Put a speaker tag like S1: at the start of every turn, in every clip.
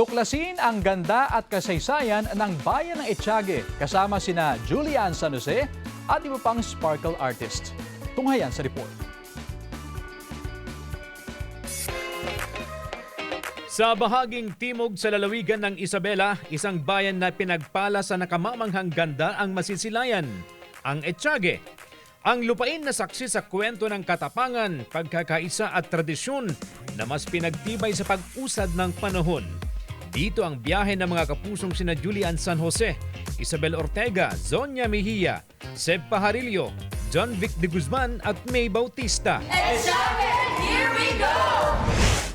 S1: Tuklasin ang ganda at kasaysayan ng bayan ng Etiague kasama sina Julian San Jose at iba pang sparkle artist. Tunghayan sa report.
S2: Sa bahaging timog sa lalawigan ng Isabela, isang bayan na pinagpala sa nakamamanghang ganda ang masisilayan, ang Etiague. Ang lupain na saksi sa kwento ng katapangan, pagkakaisa at tradisyon na mas pinagtibay sa pag-usad ng panahon. Dito ang biyahe ng mga kapusong sina Julian San Jose, Isabel Ortega, Zonia Mejia, Seb Pajarillo, John Vic de Guzman at May Bautista.
S3: Etiague, here we go!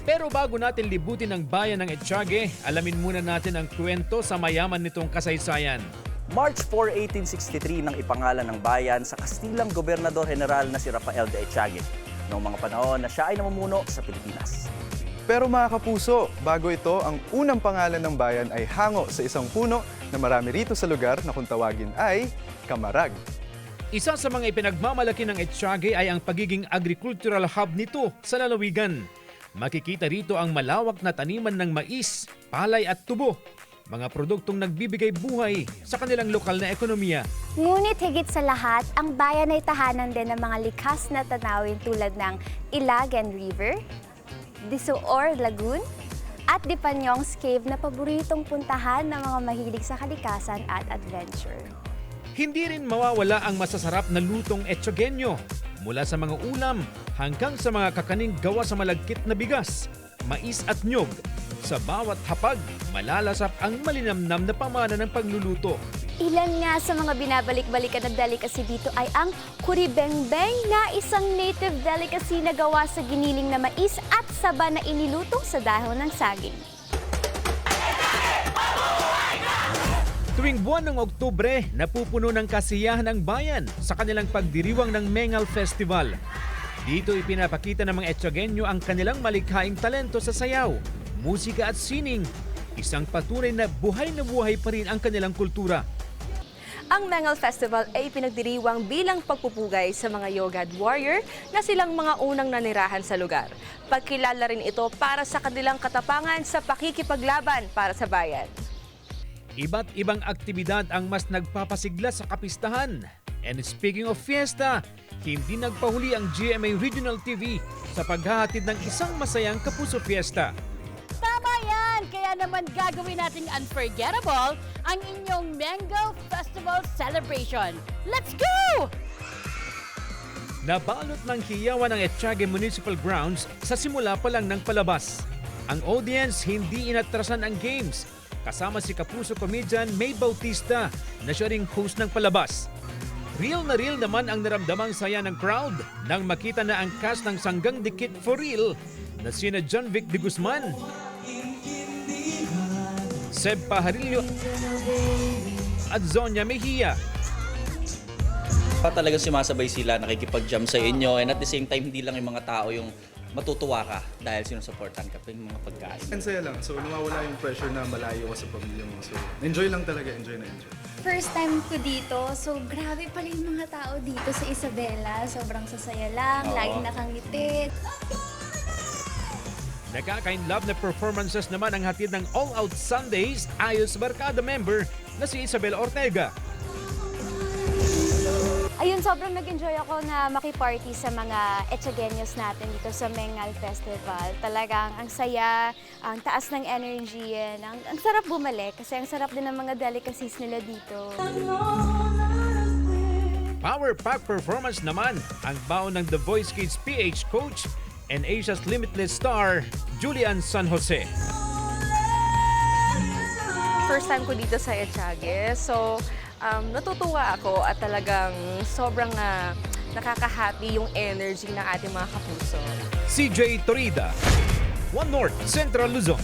S2: Pero bago natin libutin ang bayan ng Etiague, alamin muna natin ang kwento sa mayaman nitong kasaysayan.
S4: March 4, 1863 nang ipangalan ng bayan sa Kastilang Gobernador General na si Rafael de Etiague noong mga panahon na siya ay namumuno sa Pilipinas.
S5: Pero mga kapuso, bago ito, ang unang pangalan ng bayan ay hango sa isang puno na marami rito sa lugar na kung tawagin ay Kamarag.
S2: Isa sa mga ipinagmamalaki ng Etiague ay ang pagiging agricultural hub nito sa lalawigan. Makikita rito ang malawak na taniman ng mais, palay at tubo, mga produktong nagbibigay buhay sa kanilang lokal na ekonomiya.
S6: Ngunit higit sa lahat, ang bayan ay tahanan din ng mga likas na tanawin tulad ng Ilagan River, Disoor Lagoon, at Dipanyong's Cave na paboritong puntahan ng mga mahilig sa kalikasan at adventure.
S2: Hindi rin mawawala ang masasarap na lutong Etiagueño, mula sa mga ulam hanggang sa mga kakaning gawa sa malagkit na bigas, mais at nyog. Sa bawat hapag, malalasap ang malinamnam na pamana ng pagluluto.
S6: Ilan nga sa mga binabalik-balikan na delicacy dito ay ang kuribengbeng na isang native delicacy na gawa sa giniling na mais at saba na iniluto sa dahon ng saging.
S2: Tuwing buwan ng Oktubre, napupuno ng kasiyahan ng bayan sa kanilang pagdiriwang ng Mengal Festival. Dito ipinapakita ng mga Etiagueño ang kanilang malikhaing talento sa sayaw, musika at sining. Isang patunay na buhay pa rin ang kanilang kultura.
S3: Ang Mengal Festival ay pinagdiriwang bilang pagpupugay sa mga Yogad warrior na silang mga unang nanirahan sa lugar. Pagkilala rin ito para sa kanilang katapangan sa pakikipaglaban para sa bayan.
S2: Iba't ibang aktibidad ang mas nagpapasigla sa kapistahan. And speaking of fiesta, hindi nagpahuli ang GMA Regional TV sa paghahatid ng isang masayang Kapuso Fiesta.
S7: Tama yan! Kaya naman gagawin nating unforgettable ang inyong Mango Festival Celebration. Let's go!
S2: Nabalot ng hiyawan ng Etiague Municipal Grounds sa simula pa lang ng palabas. Ang audience hindi inatrasan ang games, kasama si Kapuso comedian May Bautista na siya ring host ng palabas. Real na real naman ang naramdamang saya ng crowd nang makita na ang cast ng Sanggang Dikit for Real na sina John Vic de Guzman, Seb Pajarillo at Zonia Mejia.
S4: Talagang sumasabay sila, nakikipag-jam sa inyo, and at the same time, hindi lang yung mga tao yung matutuwa ka dahil sinusuportan ka pa yung mga pagkain.
S5: Ang saya lang, so nawawala yung pressure na malayo ka sa pamilya mo. So enjoy lang talaga, enjoy na enjoy.
S6: First time ko dito, so grabe pala yung mga tao dito sa Isabela. Sobrang sasaya lang, laging nakangiti.
S2: Nakaka-inlove na performances naman ang hatid ng All Out Sundays ayos barkada member na si Isabel Ortega.
S6: Ayun, sobrang nag-enjoy ako na makiparty sa mga Etiagueños natin dito sa Mengal Festival. Talagang ang saya, ang taas ng energy, ang sarap bumalik kasi ang sarap din ng mga delicacies nila dito.
S2: Power pack performance naman ang baon ng The Voice Kids PH coach and Asia's Limitless star, Julian San Jose.
S3: First time ko dito sa Etiague, so natutuwa ako at talagang sobrang nakaka-happy yung energy ng ating mga kapuso.
S2: CJ Torida, One North, Central Luzon.